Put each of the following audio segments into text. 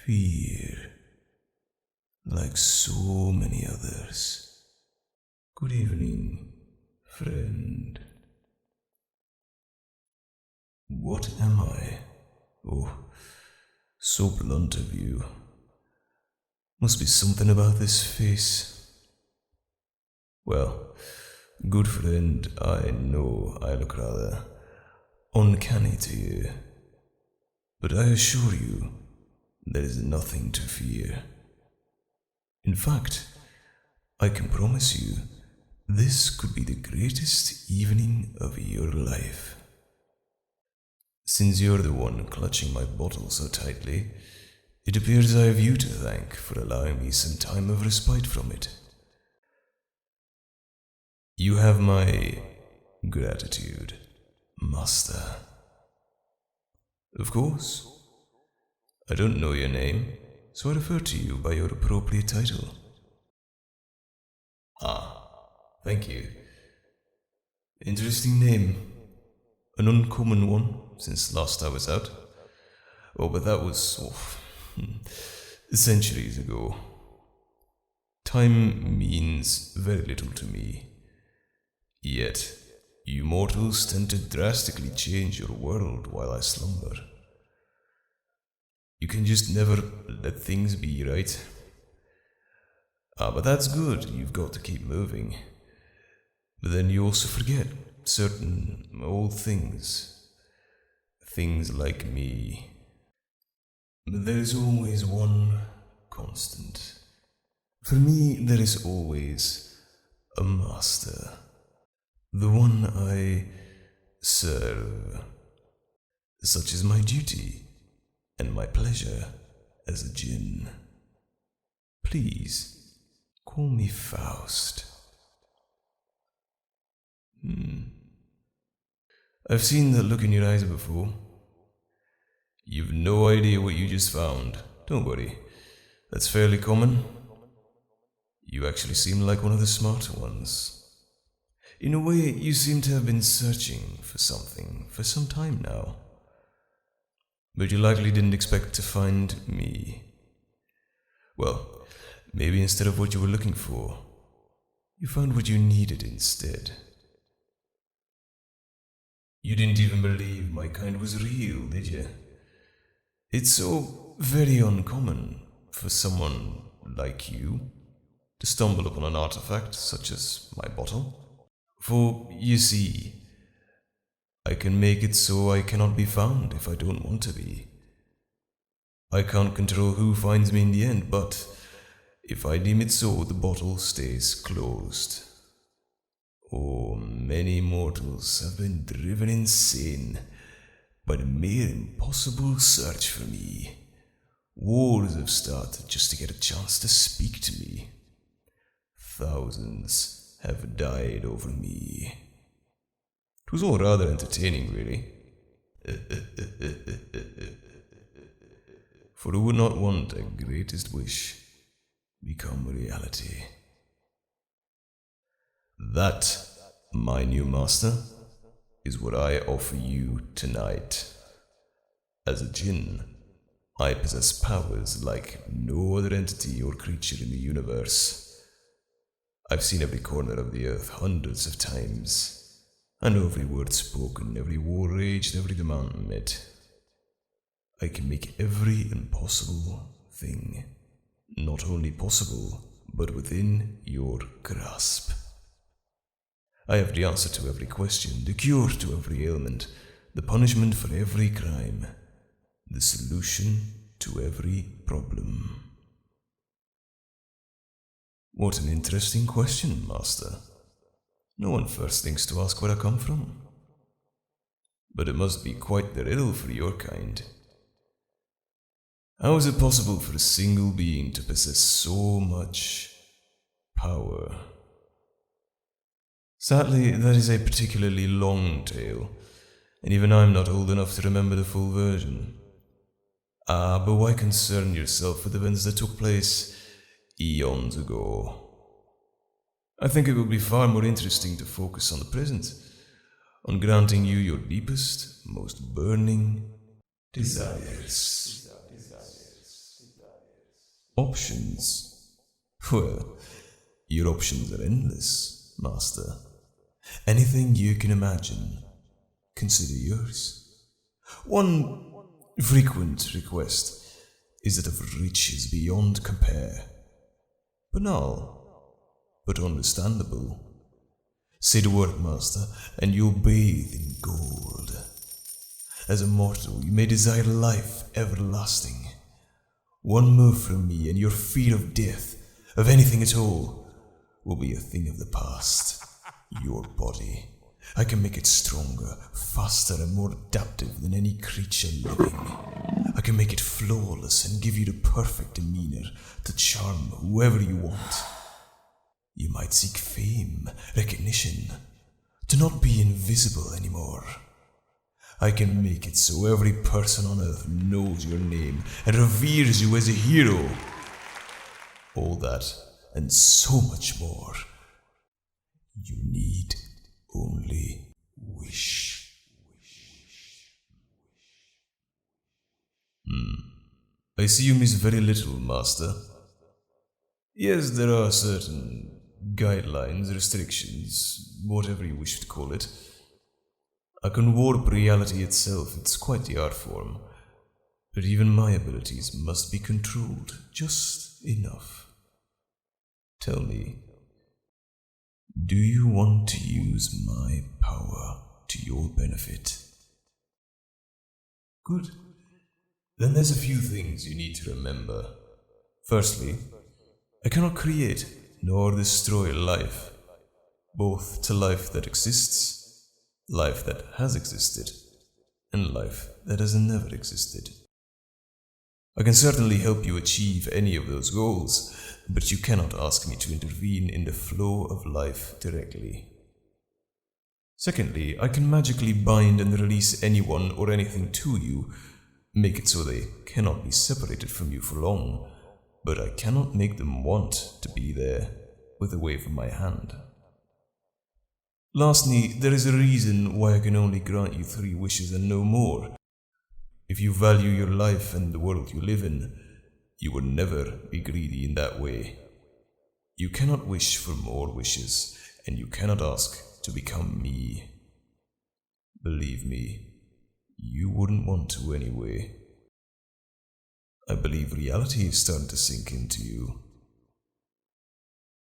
Fear, like so many others. Good evening, friend. What am I? Oh, so blunt of you. Must be something about this face. Well, good friend, I know I look rather uncanny to you, but I assure you, there is nothing to fear. In fact, I can promise you, this could be the greatest evening of your life. Since you're the one clutching my bottle so tightly, it appears I have you to thank for allowing me some time of respite from it. You have my gratitude, Master. Of course. I don't know your name, so I refer to you by your appropriate title. Ah, thank you. Interesting name. An uncommon one since last I was out. Oh, but that was centuries ago. Time means very little to me. Yet, you mortals tend to drastically change your world while I slumber. You can just never let things be, right? But that's good, you've got to keep moving. But then you also forget certain old things. Things like me. But there's always one constant. For me, there is always a master. The one I serve. Such is my duty and my pleasure as a jinn. Please, call me Faust. I've seen that look in your eyes before. You've no idea what you just found. Don't worry, that's fairly common. You actually seem like one of the smarter ones. In a way, you seem to have been searching for something for some time now. But you likely didn't expect to find me. Well, maybe instead of what you were looking for, you found what you needed instead. You didn't even believe my kind was real, did you? It's so very uncommon for someone like you to stumble upon an artifact such as my bottle. For, you see, I can make it so I cannot be found if I don't want to be. I can't control who finds me in the end, but if I deem it so, the bottle stays closed. Oh, many mortals have been driven insane by the mere impossible search for me. Wars have started just to get a chance to speak to me. Thousands have died over me. It was all rather entertaining, really. For who would not want a greatest wish become reality? That, my new master, is what I offer you tonight. As a jinn, I possess powers like no other entity or creature in the universe. I've seen every corner of the earth hundreds of times. I know every word spoken, every war raged, every demand met. I can make every impossible thing not only possible, but within your grasp. I have the answer to every question, the cure to every ailment, the punishment for every crime, the solution to every problem. What an interesting question, Master. No one first thinks to ask where I come from. But it must be quite the riddle for your kind. How is it possible for a single being to possess so much power? Sadly, that is a particularly long tale, and even I'm not old enough to remember the full version. But why concern yourself with events that took place eons ago? I think it would be far more interesting to focus on the present, on granting you your deepest, most burning desires. Options? Well, your options are endless, Master. Anything you can imagine, consider yours. One frequent request is that of riches beyond compare. Banal, but understandable. Say the word, Master, and you'll bathe in gold. As a mortal, you may desire life everlasting. One move from me, and your fear of death, of anything at all, will be a thing of the past. Your body, I can make it stronger, faster, and more adaptive than any creature living. I can make it flawless and give you the perfect demeanor to charm whoever you want. You might seek fame, recognition, to not be invisible anymore. I can make it so every person on earth knows your name and reveres you as a hero. All that and so much more. You need only wish. I see you miss very little, Master. Yes, there are certain guidelines, restrictions, whatever you wish to call it. I can warp reality itself, it's quite the art form. But even my abilities must be controlled, just enough. Tell me, do you want to use my power to your benefit? Good. Then there's a few things you need to remember. Firstly, I cannot create nor destroy life, both to life that exists, life that has existed, and life that has never existed. I can certainly help you achieve any of those goals, but you cannot ask me to intervene in the flow of life directly. Secondly, I can magically bind and release anyone or anything to you, make it so they cannot be separated from you for long, but I cannot make them want to be there with a wave of my hand. Lastly, there is a reason why I can only grant you 3 wishes and no more. If you value your life and the world you live in, you would never be greedy in that way. You cannot wish for more wishes, and you cannot ask to become me. Believe me, you wouldn't want to anyway. I believe reality is starting to sink into you.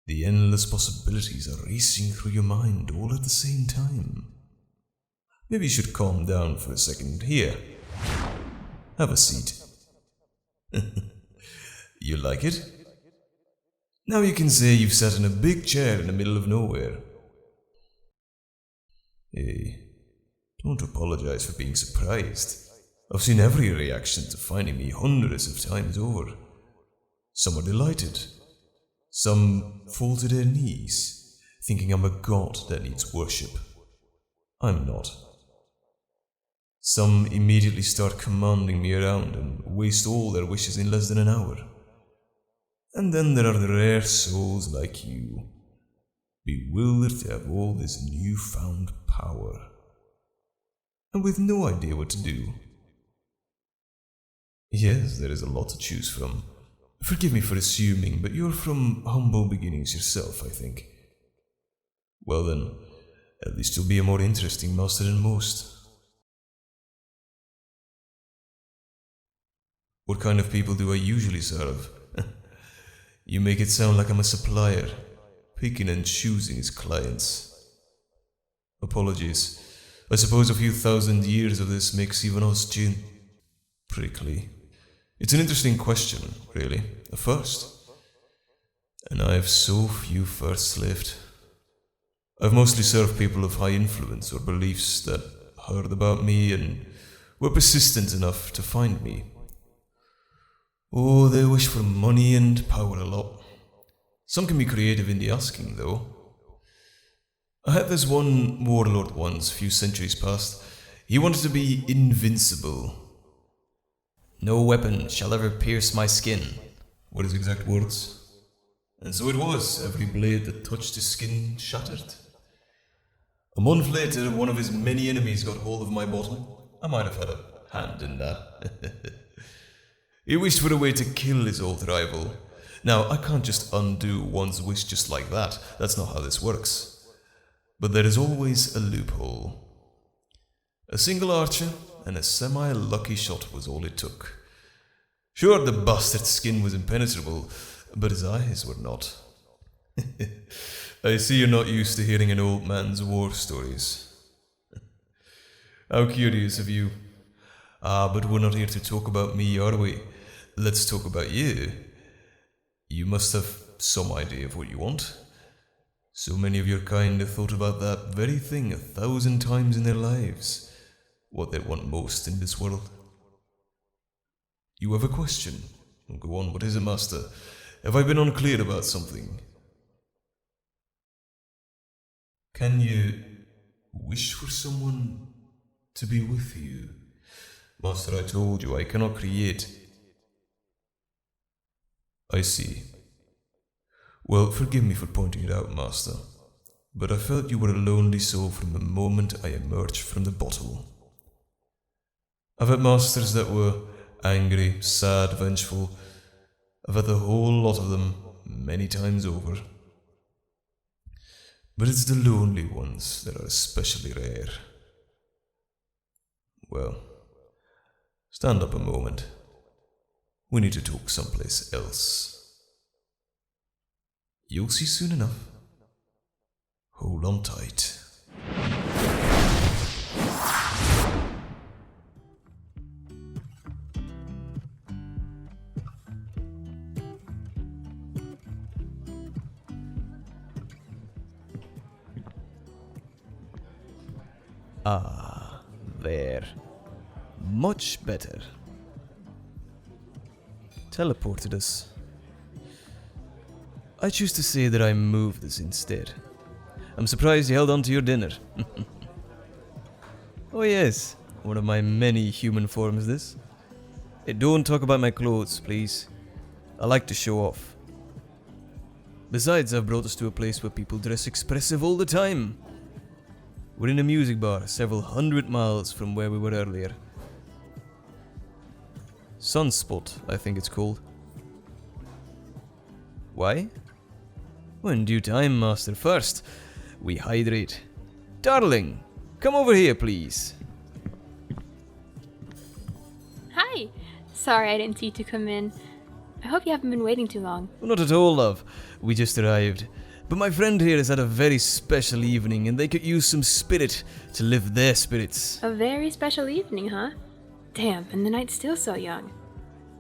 The endless possibilities are racing through your mind all at the same time. Maybe you should calm down for a second. Here, have a seat. You like it? Now you can say you've sat in a big chair in the middle of nowhere. Hey, don't apologize for being surprised. I've seen every reaction to finding me hundreds of times over. Some are delighted. Some fall to their knees, thinking I'm a god that needs worship. I'm not. Some immediately start commanding me around and waste all their wishes in less than an hour. And then there are the rare souls like you, bewildered to have all this newfound power, and with no idea what to do. Yes, there is a lot to choose from. Forgive me for assuming, but you're from humble beginnings yourself, I think. Well then, at least you'll be a more interesting master than most. What kind of people do I usually serve? You make it sound like I'm a supplier, picking and choosing his clients. Apologies. I suppose a few thousand years of this makes even us Djinn prickly. It's an interesting question, really. A first. And I have so few firsts left. I've mostly served people of high influence or beliefs that heard about me and were persistent enough to find me. Oh, they wish for money and power a lot. Some can be creative in the asking, though. I had this one warlord once, a few centuries past. He wanted to be invincible. No weapon shall ever pierce my skin, were his exact words. And so it was. Every blade that touched his skin shattered. A month later, one of his many enemies got hold of my bottle. I might have had a hand in that. He wished for a way to kill his old rival. Now, I can't just undo one's wish just like that. That's not how this works. But there is always a loophole. A single archer and a semi-lucky shot was all it took. Sure, the bastard's skin was impenetrable, but his eyes were not. I see you're not used to hearing an old man's war stories. How curious of you. But we're not here to talk about me, are we? Let's talk about you. You must have some idea of what you want. So many of your kind have thought about that very thing 1,000 times in their lives. What they want most in this world. You have a question. Go on, what is it, Master? Have I been unclear about something? Can you wish for someone to be with you? Master, I told you, I cannot create. I see. Well, forgive me for pointing it out, Master, but I felt you were a lonely soul from the moment I emerged from the bottle. I've had masters that were angry, sad, vengeful. I've had the whole lot of them many times over. But it's the lonely ones that are especially rare. Well, stand up a moment. We need to talk someplace else. You'll see soon enough. Hold on tight. Ah, there. Much better. Teleported us. I choose to say that I moved us instead. I'm surprised you held on to your dinner. Oh yes, one of my many human forms this. Hey, don't talk about my clothes, please. I like to show off. Besides, I've brought us to a place where people dress expressive all the time. We're in a music bar several 100 miles from where we were earlier. Sunspot, I think it's called. Why? Well, in due time, Master. First, we hydrate. Darling, come over here, please. Hi! Sorry I didn't see you to come in. I hope you haven't been waiting too long. Well, not at all, love. We just arrived. But my friend here has had a very special evening, and they could use some spirit to lift their spirits. A very special evening, huh? Damn, and the night's still so young.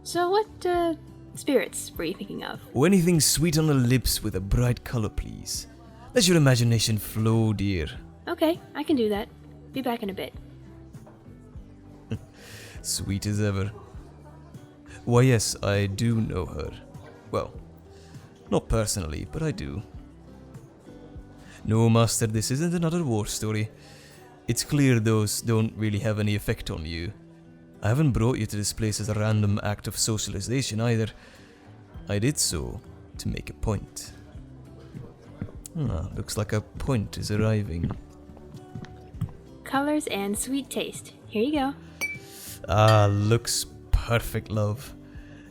So what, spirits were you thinking of? Oh, anything sweet on the lips with a bright color, please. Let your imagination flow, dear. Okay, I can do that. Be back in a bit. Sweet as ever. Why, yes, I do know her. Well, not personally, but I do. No, Master, this isn't another war story. It's clear those don't really have any effect on you. I haven't brought you to this place as a random act of socialization either. I did so to make a point. Looks like a point is arriving. Colors and sweet taste. Here you go. Looks perfect, love.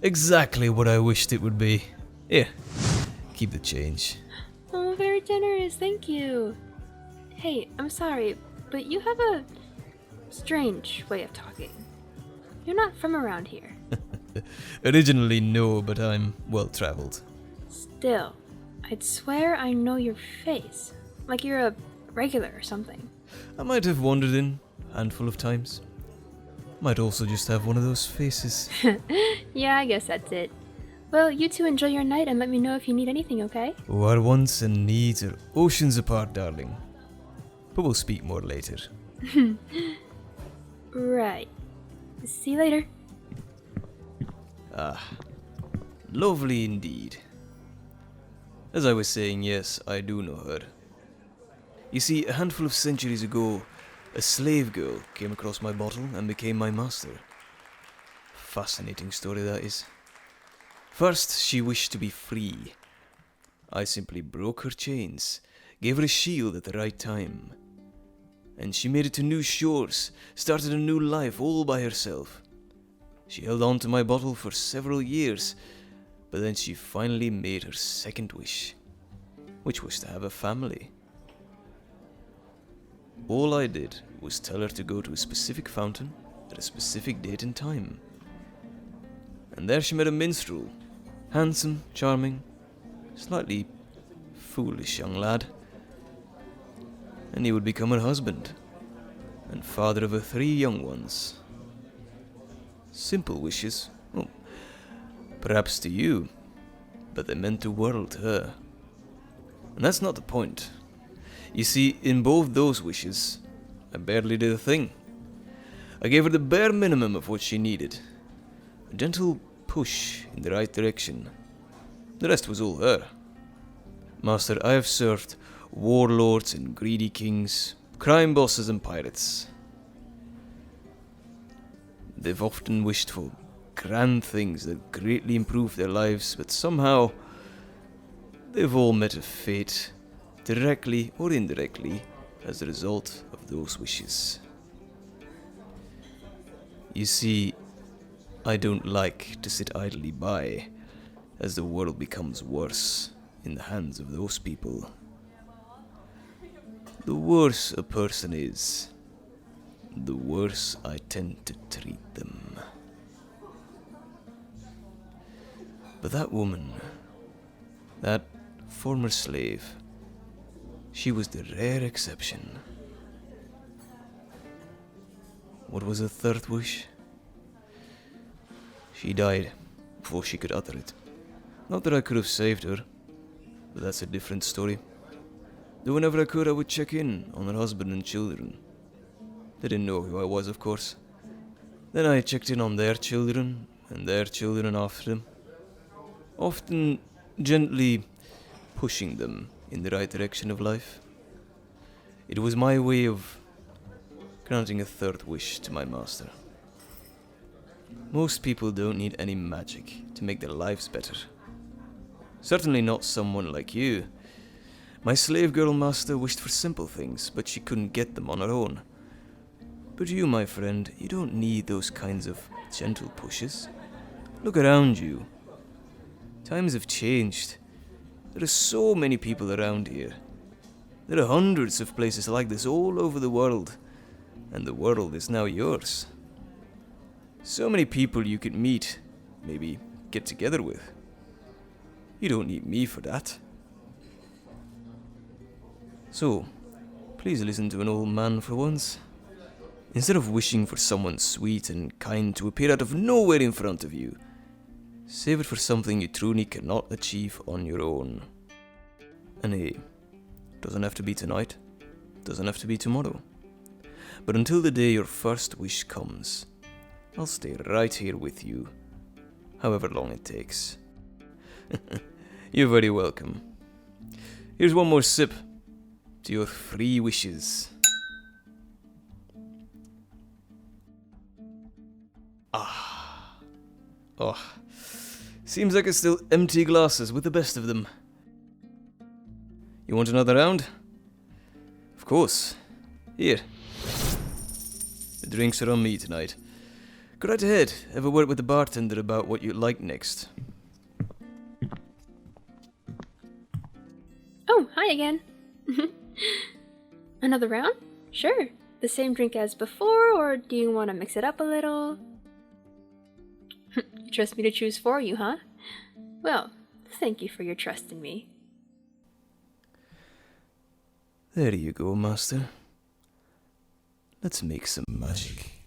Exactly what I wished it would be. Here, keep the change. Oh, very generous, thank you. Hey, I'm sorry, but you have a strange way of talking. You're not from around here. Originally, no, but I'm well-traveled. Still, I'd swear I know your face. Like you're a regular or something. I might have wandered in a handful of times. Might also just have one of those faces. Yeah, I guess that's it. Well, you two enjoy your night and let me know if you need anything, okay? Oh, our wants and needs are oceans apart, darling. But we'll speak more later. Right. See you later. Lovely indeed. As I was saying, yes, I do know her. You see, a handful of centuries ago, a slave girl came across my bottle and became my master. Fascinating story, that is. First, she wished to be free. I simply broke her chains, gave her a shield at the right time. And she made it to new shores, started a new life all by herself. She held on to my bottle for several years, but then she finally made her second wish, which was to have a family. All I did was tell her to go to a specific fountain at a specific date and time. And there she met a minstrel, handsome, charming, slightly foolish young lad. And he would become her husband, and father of her 3 young ones. Simple wishes, oh, perhaps to you, but they meant the world to her. And that's not the point. You see, in both those wishes, I barely did a thing. I gave her the bare minimum of what she needed. A gentle push in the right direction. The rest was all her. Master, I have served warlords and greedy kings, crime bosses and pirates. They've often wished for grand things that greatly improved their lives, but somehow they've all met a fate, directly or indirectly, as a result of those wishes. You see, I don't like to sit idly by as the world becomes worse in the hands of those people. The worse a person is, the worse I tend to treat them. But that woman, that former slave, she was the rare exception. What was her third wish? She died before she could utter it. Not that I could have saved her, but that's a different story. Though whenever I could, I would check in on her husband and children. They didn't know who I was, of course. Then I checked in on their children and their children after them, often gently pushing them in the right direction of life. It was my way of granting a third wish to my master. Most people don't need any magic to make their lives better. Certainly not someone like you. My slave girl master wished for simple things, but she couldn't get them on her own. But you, my friend, you don't need those kinds of gentle pushes. Look around you. Times have changed. There are so many people around here. There are hundreds of places like this all over the world, and the world is now yours. So many people you could meet, maybe get together with. You don't need me for that. So, please listen to an old man for once. Instead of wishing for someone sweet and kind to appear out of nowhere in front of you, save it for something you truly cannot achieve on your own. And hey, doesn't have to be tonight, doesn't have to be tomorrow. But until the day your first wish comes, I'll stay right here with you, however long it takes. You're very welcome. Here's one more sip to your 3 wishes. Oh, seems like it's still empty glasses with the best of them. You want another round? Of course. Here. The drinks are on me tonight. Go right ahead, have a word with the bartender about what you'd like next. Oh, hi again. Another round? Sure. The same drink as before, or do you want to mix it up a little? You trust me to choose for you, huh? Well, thank you for your trust in me. There you go, Master. Let's make some magic.